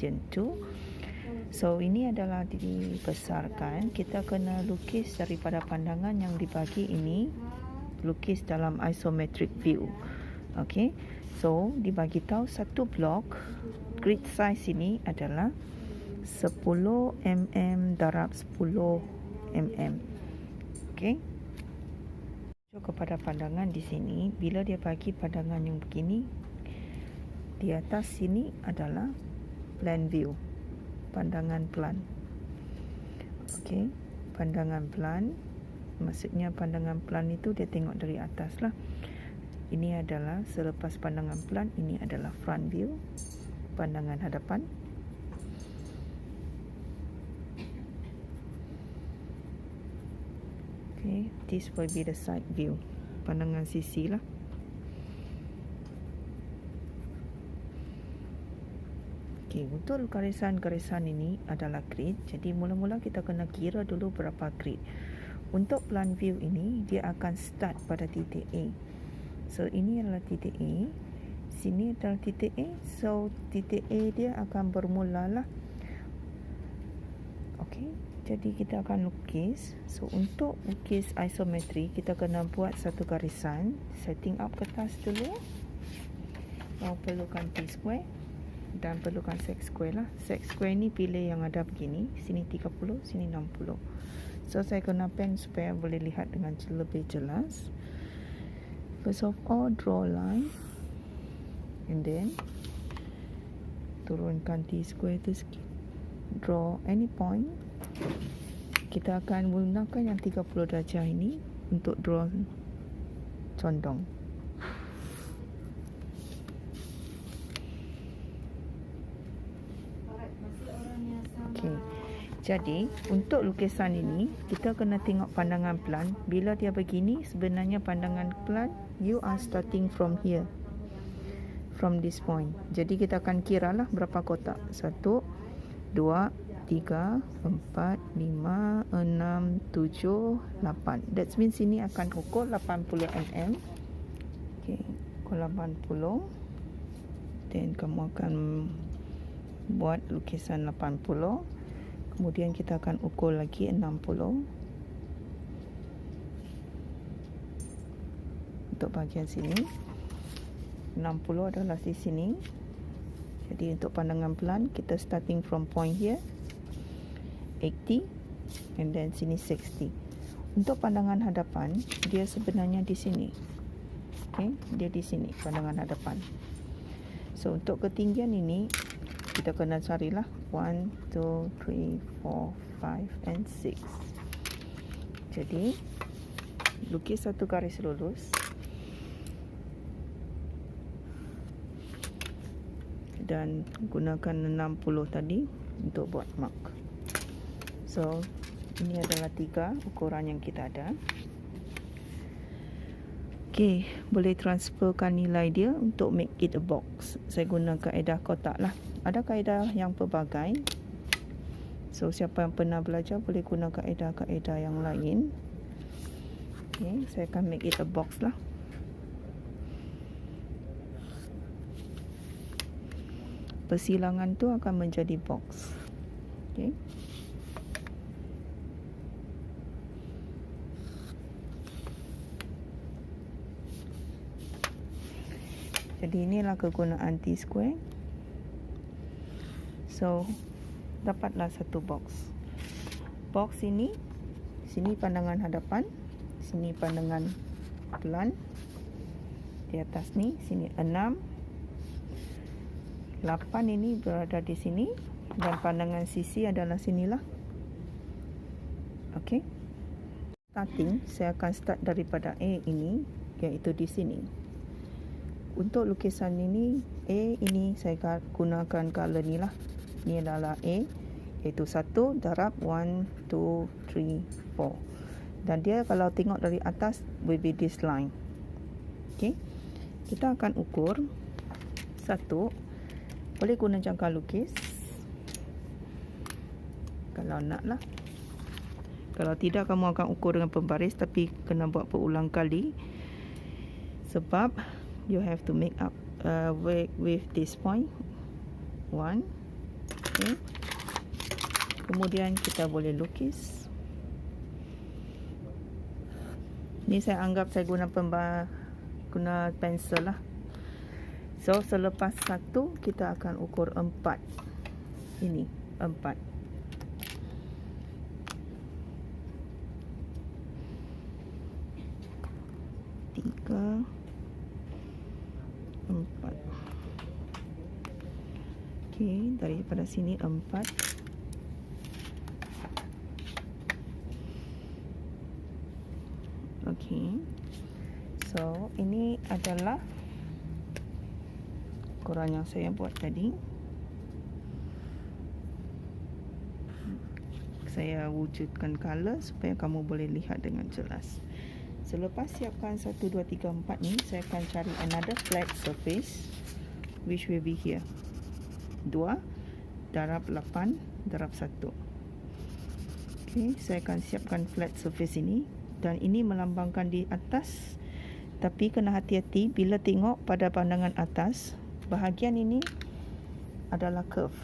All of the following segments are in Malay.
region 2. So ini adalah dibesarkan, kita kena lukis daripada pandangan yang dibagi ini, lukis dalam isometric view. Okay, so dibagi tahu satu blok, grid size ini adalah 10 mm darab 10 mm. Okay, kepada pandangan di sini, bila dia bagi pandangan yang begini, di atas sini adalah plan view, pandangan plan. Okey, pandangan plan, maksudnya pandangan plan itu dia tengok dari atas lah. Ini adalah selepas pandangan plan, ini adalah front view, pandangan hadapan. Okay, this will be the side view, pandangan sisi lah. Okay, untuk garisan-garisan ini adalah grid. Jadi mula-mula kita kena kira dulu berapa grid. Untuk plan view ini, dia akan start pada titik A. So ini adalah titik A, sini adalah titik A. So titik A dia akan bermula lah. Okay, jadi kita akan lukis. So untuk lukis isometri, kita kena buat satu garisan, setting up kertas dulu. Perlukan T-square dan perlukan sec square lah. Sec square ni pilih yang ada begini, sini 30, sini 60. So saya guna pen supaya boleh lihat dengan lebih jelas. First of all, draw line, and then turunkan T-square tu sikit. Draw any point. Kita akan menggunakan yang 30 darjah ini untuk draw condong. Okay. Jadi untuk lukisan ini, kita kena tengok pandangan plan. Bila dia begini, sebenarnya pandangan plan, you are starting from here, from this point. Jadi kita akan kira lah berapa kotak. 1, 2, 3, 4, 5, 6, 7, 8. That means sini akan ukur 80 mm. Okay, ukur 80. Then kamu akan buat lukisan 80. Kemudian kita akan ukur lagi 60 untuk bahagian sini. 60 adalah di sini. Jadi untuk pandangan plan, kita starting from point here 80, and then sini 60. Untuk pandangan hadapan, dia sebenarnya di sini. Okay, dia di sini pandangan hadapan. So untuk ketinggian ini, kita kena carilah 1, 2, 3, 4, 5 and 6. Jadi lukis satu garis lurus dan gunakan 60 tadi untuk buat mark. So ini adalah 3 ukuran yang kita ada. Okay, boleh transferkan nilai dia untuk make it a box. Saya guna kaedah kotak lah. Ada kaedah yang pelbagai. So siapa yang pernah belajar boleh guna kaedah-kaedah yang lain. Okay, saya akan make it a box lah. Persilangan tu akan menjadi box. Okay. Jadi inilah kegunaan T-square. So dapatlah satu box. Box ini, sini pandangan hadapan, sini pandangan plan. Di atas ni, sini 6, 8 ini berada di sini, dan pandangan sisi adalah sinilah. Okey. Starting, saya akan start daripada A ini, iaitu di sini. Untuk lukisan ini, A ini saya gunakan color ni lah. Ini adalah A, iaitu 1 darab 1, 2, 3, 4. Dan dia kalau tengok dari atas, will be this line. Okay. Kita akan ukur 1. Boleh guna jangka lukis kalau nak lah. Kalau tidak, kamu akan ukur dengan pembaris, tapi kena buat berulang kali. Sebab you have to make up work with this point. 1, Okay. Kemudian kita boleh lukis. Ni saya anggap saya guna pensel lah. So selepas 1 kita akan ukur 4. Ini 4. Tiga, 4. Okey, daripada sini 4. Okey. So ini adalah ukuran yang saya buat tadi. Saya wujudkan color supaya kamu boleh lihat dengan jelas. Selepas siapkan 1, 2, 3, 4 ni, saya akan cari another flat surface which will be here. 2 darab 8 darab 1. Okey, saya akan siapkan flat surface ini, dan ini melambangkan di atas. Tapi kena hati-hati bila tengok pada pandangan atas, bahagian ini adalah curve.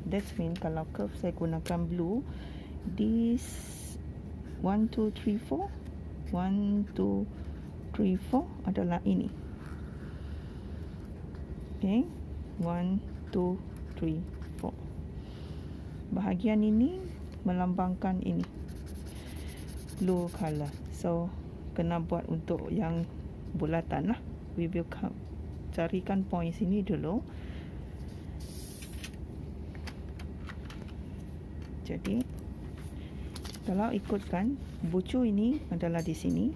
That's mean kalau curve saya gunakan blue, this 1, 2, 3, 4 1, 2, 3, 4 adalah ini. Okay, 1, 2, 3, 4. Bahagian ini melambangkan ini, blue color. So kena buat untuk yang bulatan lah. We will carikan point sini dulu. Jadi kalau ikutkan, bucu ini adalah di sini.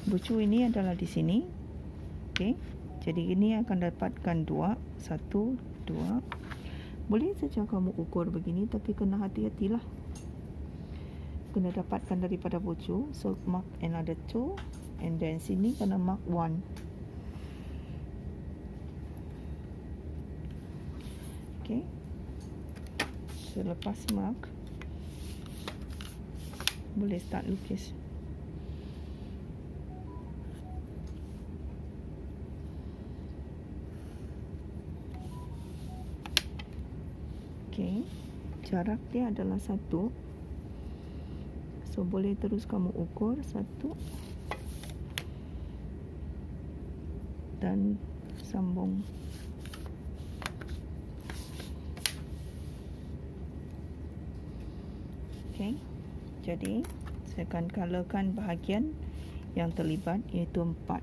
Bucu ini adalah di sini. Okey. Jadi ini akan dapatkan 2, 1, 2. Boleh saja kamu ukur begini, tapi kena hati-hatilah. Kena dapatkan daripada bucu. So mark another 2, and then sini kena mark 1. Okey. Selepas mark, boleh start lukis. Okey, jarak dia adalah 1. So boleh terus kamu ukur 1 dan sambung. Okay. Jadi saya akan colorkan bahagian yang terlibat, iaitu 4.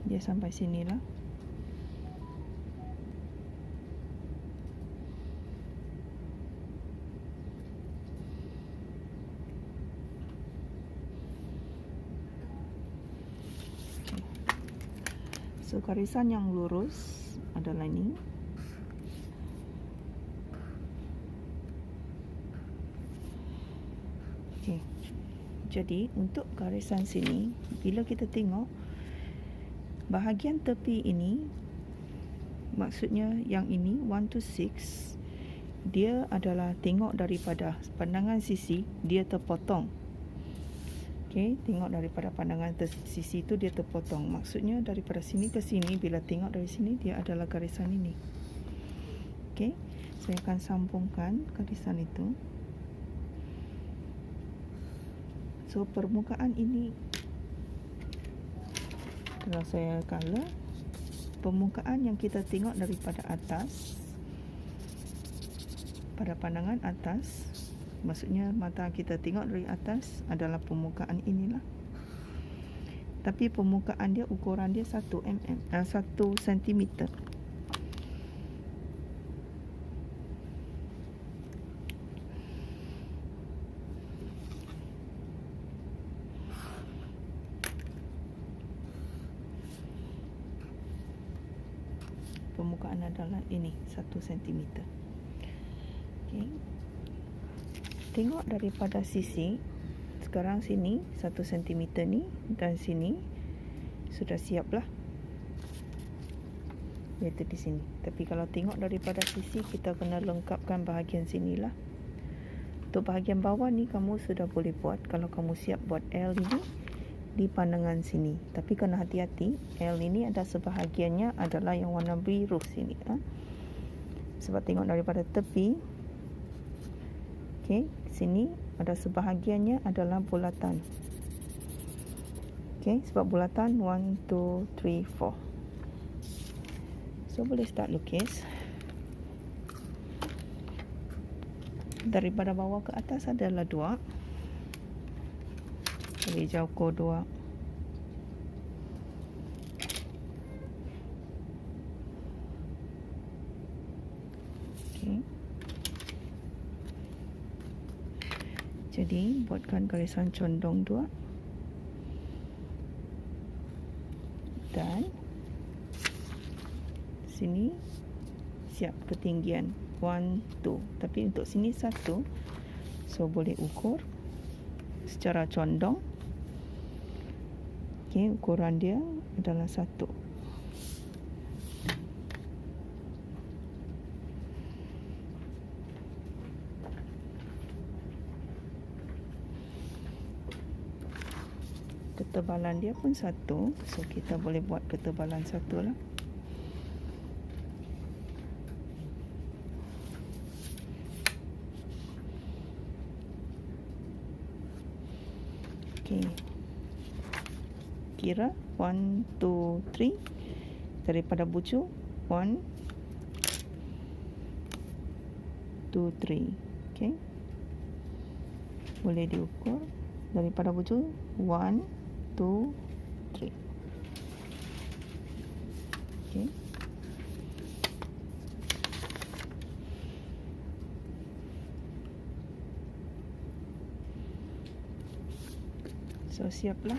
Dia sampai sinilah. Okay. So garisan yang lurus adalah ini. Okey. Jadi untuk garisan sini, bila kita tengok bahagian tepi ini, maksudnya yang ini 1 to 6, dia adalah tengok daripada pandangan sisi, dia terpotong. Okey, tengok daripada pandangan sisi itu dia terpotong. Maksudnya daripada sini ke sini, bila tengok dari sini, dia adalah garisan ini. Okey, saya akan sambungkan garisan itu. So permukaan ini, kalau saya color, permukaan yang kita tengok daripada atas, pada pandangan atas, maksudnya mata kita tengok dari atas adalah permukaan inilah. Tapi permukaan dia, ukuran dia 1 cm. Permukaan adalah ini 1 cm. Okey. Tengok daripada sisi, sekarang sini 1 cm ni, dan sini sudah siap lah, iaitu di sini. Tapi kalau tengok daripada sisi, kita kena lengkapkan bahagian sinilah. Untuk bahagian bawah ni kamu sudah boleh buat. Kalau kamu siap buat L ini, di pandangan sini. Tapi kena hati-hati, L ini ada sebahagiannya adalah yang warna biru sini. Sebab tengok daripada tepi, okey, sini ada sebahagiannya adalah bulatan. Okey, sebab bulatan 1, 2, 3, 4. So boleh start lukis. Daripada bawah ke atas adalah 2. Boleh jauhko 2. Okey. Jadi buatkan garisan condong 2. Dan sini siap ketinggian 1, 2. Tapi untuk sini 1. So boleh ukur secara condong. Okey, ukuran dia adalah 1. Ketebalan dia pun 1. So kita boleh buat ketebalan 1 lah. Okey. Kira 1, 2, 3 daripada bucu 1, 2, 3. Okey. Boleh diukur daripada bucu 1, 2, 3. Okey. So siaplah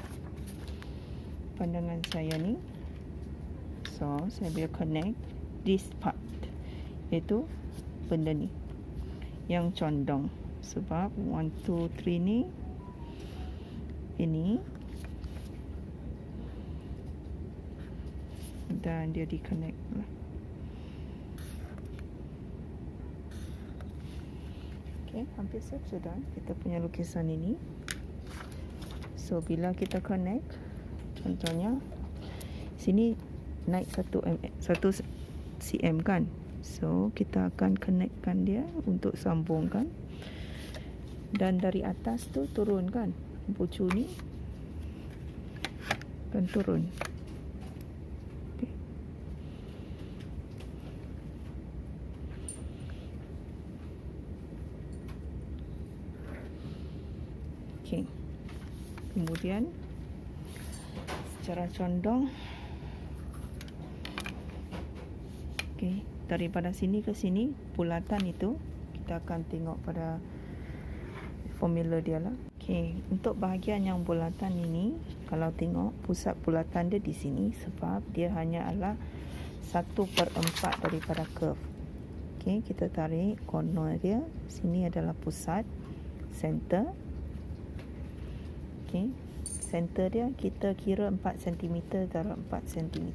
pandangan saya ni. So saya boleh connect this part, iaitu benda ni yang condong. Sebab 1, 2, 3 ni, ini, dan dia di connect lah. Okay, hampir siap sudah kita punya lukisan ini. So bila kita connect, contohnya sini naik 1 cm kan. So kita akan connectkan dia untuk sambungkan. Dan dari atas tu turun kan, bucu ni akan turun. Okay. Okay. Kemudian secara condong, okay, daripada sini ke sini bulatan itu kita akan tengok pada formula dia lah. Okay, untuk bahagian yang bulatan ini, kalau tengok pusat bulatan dia di sini sebab dia hanya adalah 1/4 daripada curve. Okay, kita tarik corner dia. Sini adalah pusat, center. Okay, center dia kita kira 4 cm darab 4 cm.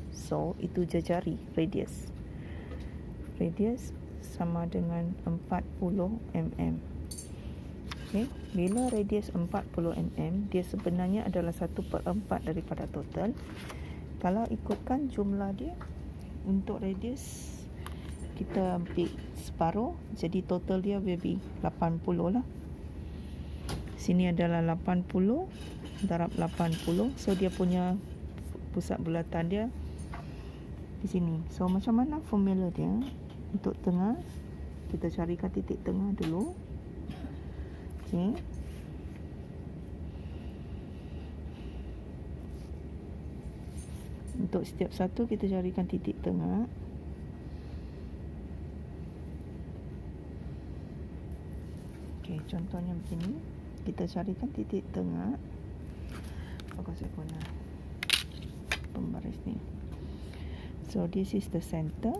So itu jejari radius. Radius sama dengan 40 mm. Okay, bila radius 40 mm, dia sebenarnya adalah 1/4 daripada total. Kalau ikutkan jumlah dia, untuk radius kita ambil separuh, jadi total dia will be 80 lah. Sini adalah 80 darab 80. So dia punya pusat bulatan dia di sini. So macam mana formula dia? Untuk tengah, kita carikan titik tengah dulu. Okay. Untuk setiap satu kita carikan titik tengah. Okay, contohnya begini. Kita carikan titik tengah. Apakah saya guna pembaris ni? So this is the center.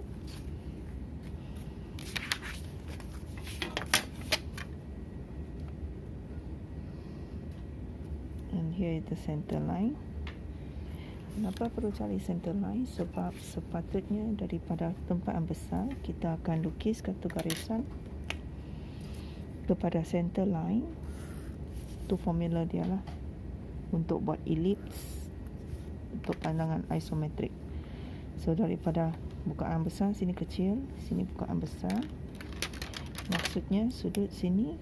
And here is the center line. Kenapa perlu cari center line? Sebab sepatutnya daripada tempat yang besar, kita akan lukis satu garisan kepada center line. Itu formula dia lah. untuk buat elips untuk pandangan isometrik. So daripada bukaan besar sini kecil, sini bukaan besar. Maksudnya sudut sini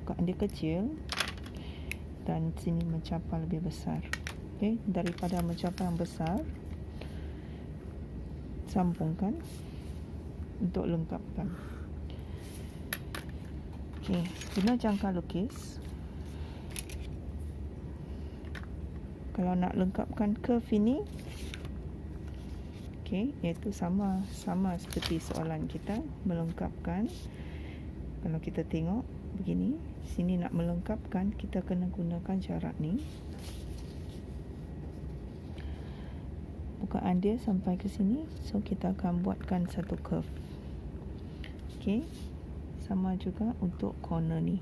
bukaan dia kecil dan sini mencapai lebih besar. Okey, daripada mencapai yang besar, sambungkan untuk lengkapkan. Okey, guna jangka lukis. Kalau nak lengkapkan curve ini, okey, iaitu sama seperti soalan kita, melengkapkan. Kalau kita tengok begini, sini nak melengkapkan, kita kena gunakan jarak ni. Bukaan dia sampai ke sini, so kita akan buatkan satu curve. Okey, sama juga untuk corner ni.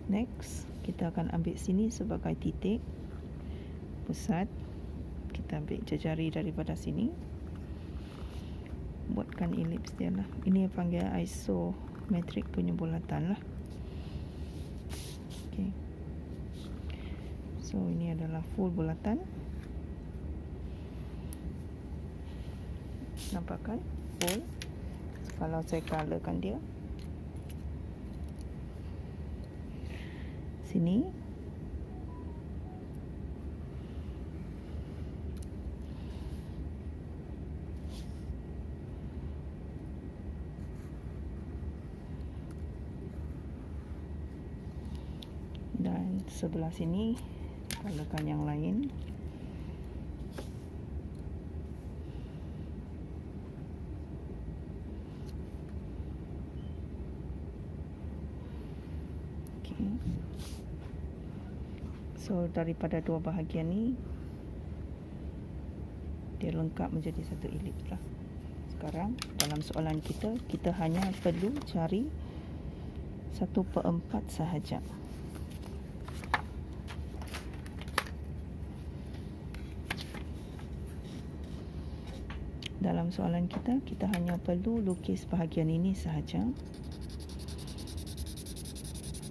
Next, kita akan ambil sini sebagai titik pusat. Kita ambil jejari daripada sini, buatkan elips dia lah. Ini yang panggil isometrik punya bulatan lah. Okay. So ini adalah full bulatan. Nampak kan? Full. Kalau saya colorkan dia, sini dan sebelah sini colorkan yang lain. Okay. So daripada dua bahagian ni dia lengkap menjadi satu elips lah. Sekarang dalam soalan kita hanya perlu cari 1/4 sahaja. Dalam soalan kita hanya perlu lukis bahagian ini sahaja.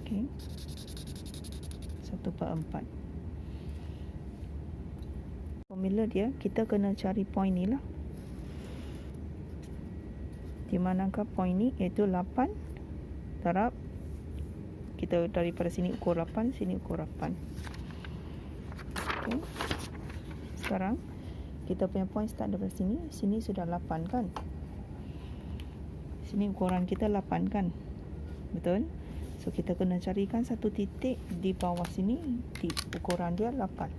Okey. 1/4. Formula dia, kita kena cari point ni lah. Di manakah point ni? Iaitu 8 darab, kita daripada sini ukur 8, sini ukur 8. Okey. Sekarang kita punya point start daripada sini. Sini sudah 8 kan? Sini ukuran kita 8 kan? Betul? So kita kena carikan satu titik di bawah sini, di ukuran dia 8.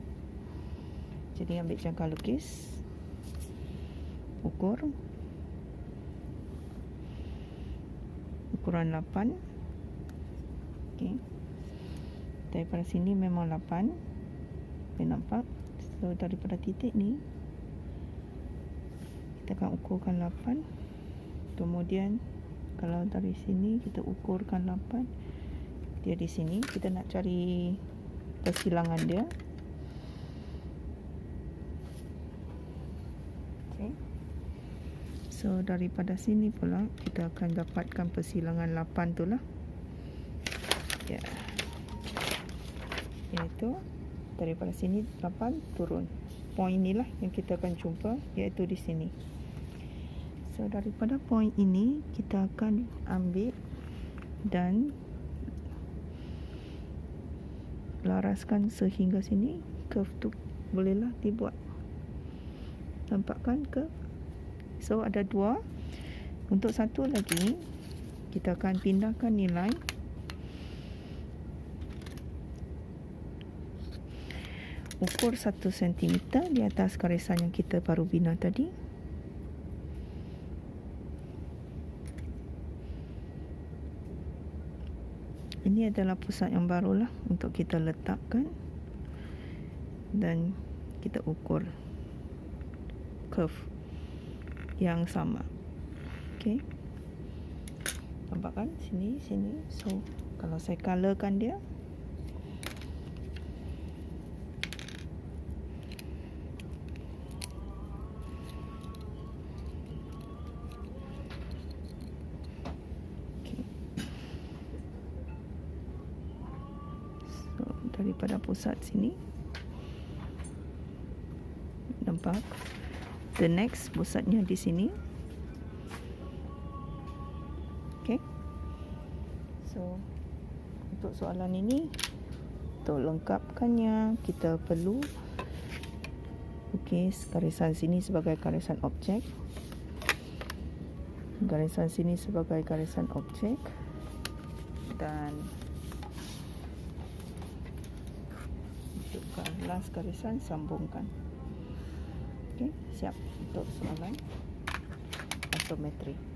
Jadi ambil jangka lukis, ukur ukuran 8. Okey. Daripada sini memang 8. Boleh nampak? So daripada titik ni kita akan ukurkan 8. Kemudian kalau dari sini kita ukurkan 8, dia di sini. Kita nak cari persilangan dia. Okay. So daripada sini pula kita akan dapatkan persilangan 8 tu lah. Ya. Yeah. Iaitu daripada sini 8 turun. Point inilah yang kita akan jumpa, iaitu di sini. So daripada point ini kita akan ambil dan laraskan sehingga sini. Curve tu bolehlah dibuat. Nampakkan ke? So ada 2. Untuk satu lagi kita akan pindahkan nilai. Ukur 1 cm di atas garisan yang kita baru bina tadi. Ini adalah pusat yang barulah untuk kita letakkan dan kita ukur curve yang sama. Okey. Nampak kan? Sini. So kalau saya colorkan dia, daripada pusat sini. Nampak? The next pusatnya di sini. Okay. So untuk soalan ini, untuk lengkapkannya kita perlu lukis garisan sini sebagai garisan objek, garisan sini sebagai garisan objek, dan untuk last garisan sambungkan. Okey, siap untuk soalan isometri.